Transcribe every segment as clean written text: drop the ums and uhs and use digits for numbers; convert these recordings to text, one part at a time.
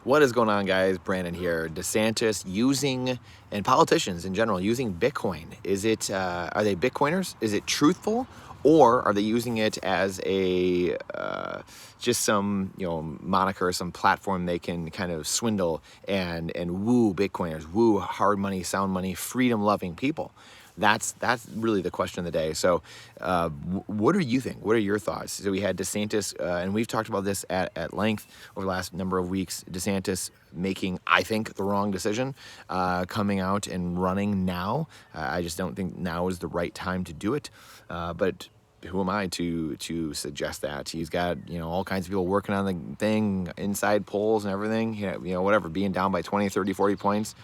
What is going on, guys? Brandon here. DeSantis using, and politicians in general, using Bitcoin. Is it, are they Bitcoiners? Is it truthful? Or are they using it as a, just some, moniker, some platform they can kind of swindle and woo Bitcoiners, woo hard money, sound money, freedom-loving people? That's really the question of the day. So what do you think? What are your thoughts? So we had DeSantis, and we've talked about this at length over the last number of weeks. DeSantis making, I think, the wrong decision, coming out and running now. I just don't think now is the right time to do it. But who am I to suggest that? He's got, all kinds of people working on the thing, inside polls and everything, whatever, being down by 20, 30, 40 points.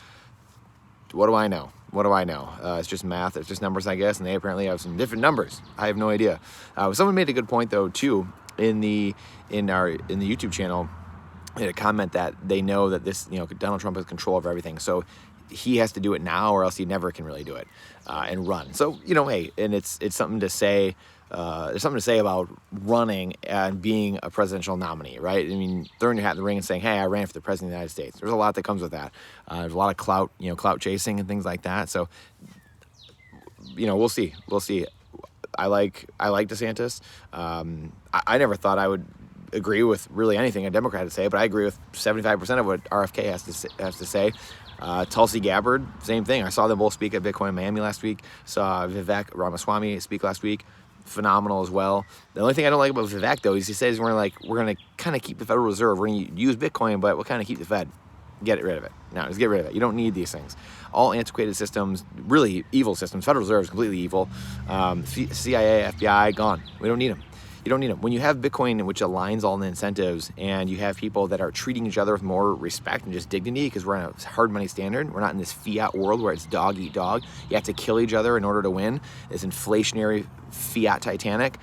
What do I know? What do I know? It's just math. It's just numbers, I guess, and they apparently have some different numbers. I have no idea. Someone made a good point though too in the YouTube channel. They had a comment that they know that this, Donald Trump has control over everything, so he has to do it now, or else he never can really do it and run. So hey, and it's something to say. There's something to say about running and being a presidential nominee, right? I mean, throwing your hat in the ring and saying, hey, I ran for the president of the United States. There's a lot that comes with that. There's a lot of clout, clout chasing and things like that. So, we'll see. We'll see. I like DeSantis. I never thought I would agree with really anything a Democrat would say, but I agree with 75% of what RFK has to say. Tulsi Gabbard, same thing. I saw them both speak at Bitcoin Miami last week. Saw Vivek Ramaswamy speak last week. Phenomenal as well. The only thing I don't like about Vivek though is he says we're gonna kind of keep the Federal Reserve. We're gonna use Bitcoin, but we'll kind of keep the Fed. Get rid of it. No, just get rid of it. You don't need these things. All antiquated systems, really evil systems. Federal Reserve is completely evil. CIA, FBI, gone. We don't need them. You don't need them. When you have Bitcoin, which aligns all the incentives, and you have people that are treating each other with more respect and just dignity, because we're on a hard money standard. We're not in this fiat world where it's dog eat dog. You have to kill each other in order to win. This inflationary fiat Titanic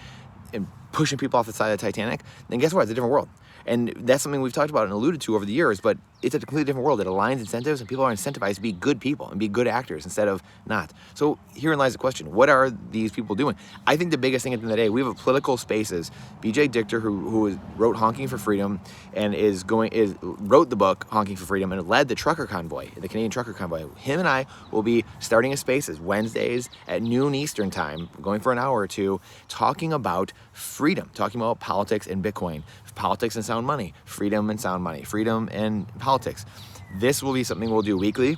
and pushing people off the side of the Titanic. Then guess what? It's a different world. And that's something we've talked about and alluded to over the years, but it's a completely different world. It aligns incentives, and people are incentivized to be good people and be good actors instead of not. So herein lies the question. What are these people doing? I think the biggest thing at the end of the day, we have political spaces. B.J. Dichter, who wrote Honking for Freedom and wrote the book Honking for Freedom and led the trucker convoy, the Canadian trucker convoy. Him and I will be starting a spaces Wednesdays at noon Eastern time, going for an hour or two, talking about freedom, talking about politics and Bitcoin, politics and sound money, freedom and sound money, freedom and politics. This will be something we'll do weekly,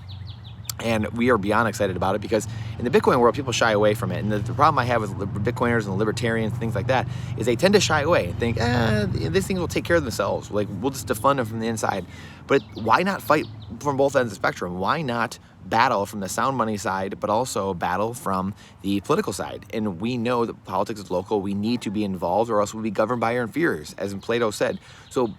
and we are beyond excited about it because in the Bitcoin world, people shy away from it. And the problem I have with Bitcoiners and libertarians and things like that is they tend to shy away and think, these things will take care of themselves. Like, we'll just defund them from the inside. But why not fight from both ends of the spectrum? Why not battle from the sound money side, but also battle from the political side? And we know that politics is local. We need to be involved, or else we'll be governed by our inferiors, as Plato said. So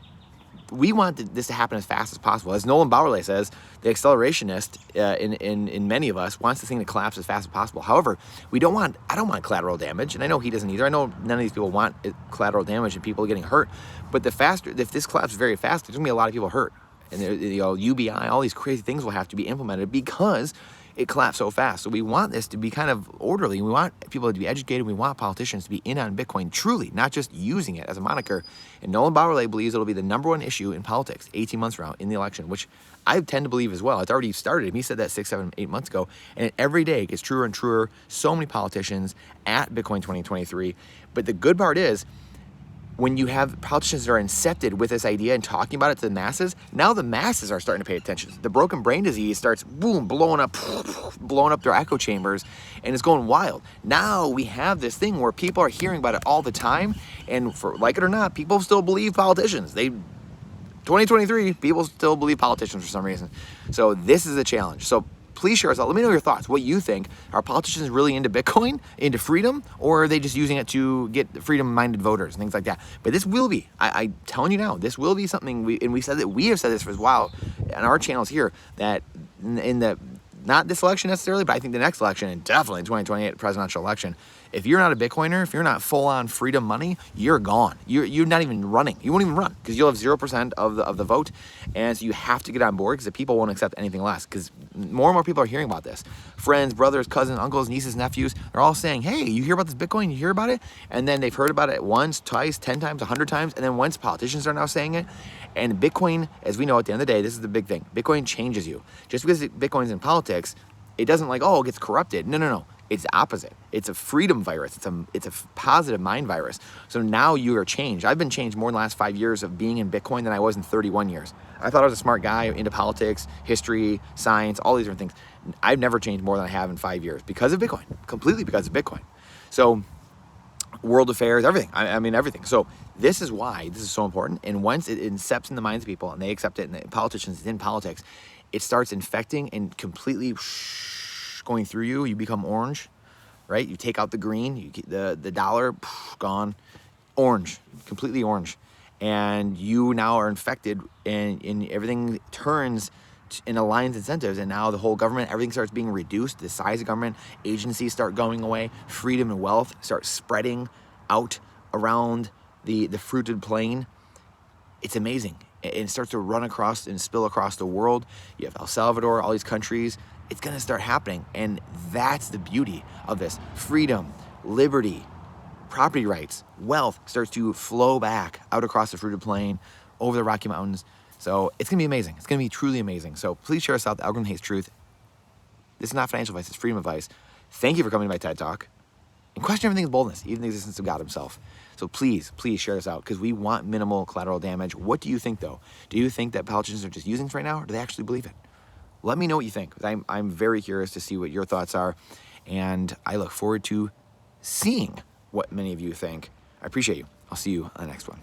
we want this to happen as fast as possible. As Nolan Bowerley says, the accelerationist in many of us wants this thing to collapse as fast as possible. However, I don't want collateral damage, and I know he doesn't either. I know none of these people want collateral damage and people getting hurt. But if this collapses very fast, there's gonna be a lot of people hurt. And UBI, all these crazy things will have to be implemented because it collapsed so fast. So we want this to be kind of orderly. We want people to be educated. We want politicians to be in on Bitcoin truly, not just using it as a moniker. And Nolan Bowerley believes it'll be the #1 issue in politics 18 months from now in the election, which I tend to believe as well. It's already started. He said that 6, 7, 8 months ago. And every day it gets truer and truer. So many politicians at Bitcoin 2023. But the good part is, when you have politicians that are incepted with this idea and talking about it to the masses, now the masses are starting to pay attention. The broken brain disease starts, boom, blowing up their echo chambers, and it's going wild. Now we have this thing where people are hearing about it all the time, and for like it or not, people still believe politicians. 2023, people still believe politicians for some reason. So this is a challenge. So please share us out. Let me know your thoughts. What you think. Are politicians really into Bitcoin, into freedom, or are they just using it to get freedom-minded voters and things like that? But this will be, I'm telling you now, this will be something, we have said this for a while on our channels here, that not this election necessarily, but I think the next election, and definitely 2028 presidential election, If you're not a Bitcoiner, if you're not full on freedom money, you're gone. You're not even running. You won't even run because you'll have 0% of the vote. And so you have to get on board because the people won't accept anything less, because more and more people are hearing about this. Friends, brothers, cousins, uncles, nieces, nephews, they're all saying, hey, you hear about this Bitcoin? You hear about it? And then they've heard about it once, twice, 10 times, 100 times. And then once politicians are now saying it, and Bitcoin, as we know at the end of the day, this is the big thing. Bitcoin changes you. Just because Bitcoin's in politics, it doesn't like, oh, it gets corrupted. No. It's the opposite. It's a freedom virus. It's a positive mind virus. So now you are changed. I've been changed more in the last 5 years of being in Bitcoin than I was in 31 years. I thought I was a smart guy into politics, history, science, all these different things. I've never changed more than I have in 5 years because of Bitcoin, completely because of Bitcoin. So world affairs, everything. I mean, everything. So this is why this is so important. And once it incepts in the minds of people and they accept it, and the politicians in politics, it starts infecting and completely going through you. You become orange, right? You take out the green, you get the dollar, gone, orange, completely orange. And you now are infected, and everything turns and aligns incentives, and now the whole government, everything starts being reduced. The size of government, agencies start going away, freedom and wealth start spreading out around the fruited plain. It's amazing. It starts to run across and spill across the world. You have El Salvador, all these countries. It's going to start happening, and that's the beauty of this. Freedom, liberty, property rights, wealth starts to flow back out across the fruited plain, over the Rocky Mountains. So it's going to be amazing. It's going to be truly amazing. So please share us out. The algorithm hates truth. This is not financial advice. It's freedom advice. Thank you for coming to my TED Talk. And question everything with boldness, even the existence of God himself. So please share this out, because we want minimal collateral damage. What do you think, though? Do you think that politicians are just using this right now, or do they actually believe it? Let me know what you think. I'm very curious to see what your thoughts are. And I look forward to seeing what many of you think. I appreciate you. I'll see you on the next one.